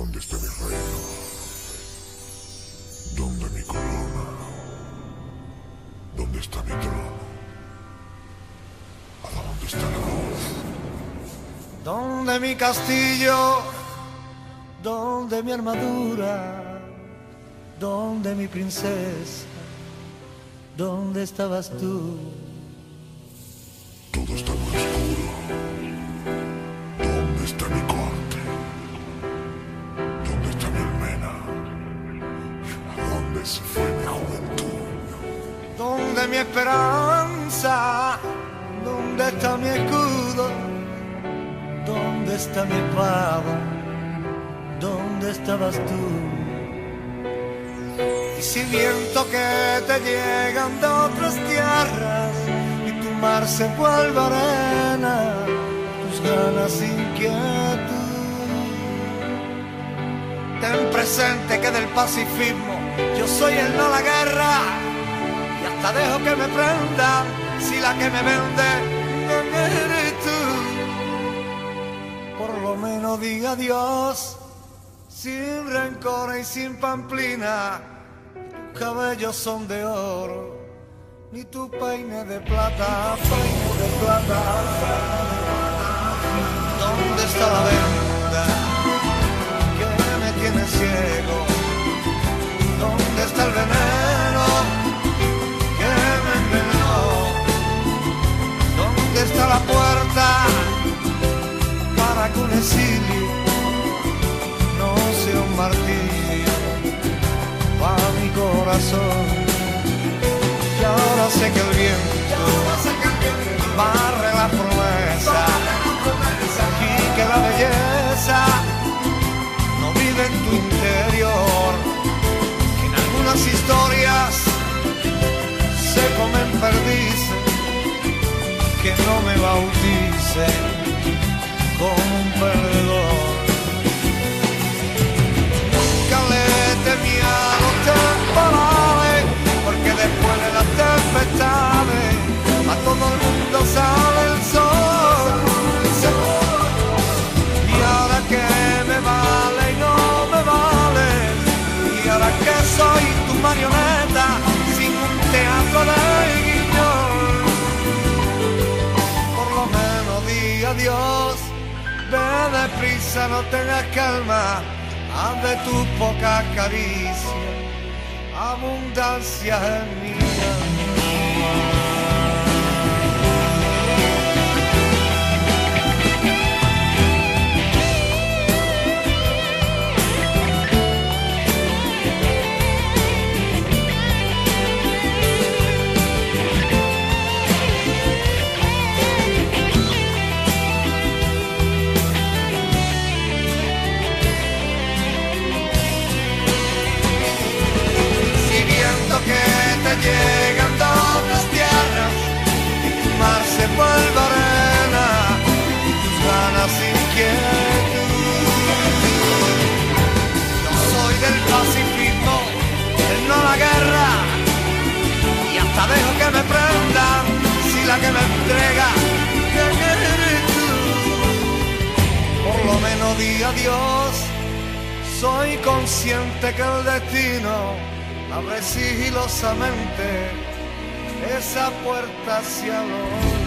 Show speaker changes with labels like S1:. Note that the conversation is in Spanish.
S1: ¿Dónde está mi reino? ¿Dónde mi corona? ¿Dónde está mi trono? ¿A dónde está la luz?
S2: ¿Dónde mi castillo? ¿Dónde mi armadura? ¿Dónde mi princesa? ¿Dónde estabas tú?
S1: Todo está muy oscuro. ¿Dónde está mi corte? ¿Dónde está mi almena? ¿A dónde se fue mi juventud?
S2: ¿Dónde mi esperanza? ¿Dónde está mi escudo? ¿Dónde está mi espada? ¿Dónde estabas tú? Y si viento que te llegan de otras tierras y tu mar se vuelve arena, tus ganas inquietud. Ten presente que del pacifismo yo soy el no a la guerra, y hasta dejo que me prendan si la que me vende no eres tú. Por lo menos diga adiós sin rencor y sin pamplina. Tus cabellos son de oro, ni tu peine de plata, peine de plata. ¿Dónde está la venda que me tiene ciego? ¿Dónde está el veneno que me envenenó? ¿Dónde está la puerta para que un exilio no sea un martirio para mi corazón? Y ahora sé que el viento barre la promesa y que la belleza no vive en tu interior, que en algunas historias se comen perdices, que no me bauticen como un perdedor. Nunca le temí a los temporales, porque después de las tempestades a todo el mundo sale el sol. Y ahora que me vale y no me vale, y ahora que soy tu marioneta sin un teatro de guiñol, por lo menos di adiós. Ve deprisa, no tengas calma, haz de tu poca caricia abundancia en mía. Llegan de otras tierras y tu mar se vuelve arena y tus ganas inquietud. Yo soy del pacifismo, del no a la guerra, y hasta dejo que me prendan si la que me entrega ¿quién eres tú? Por lo menos di adiós, soy consciente que el destino abre sigilosamente esa puerta hacia los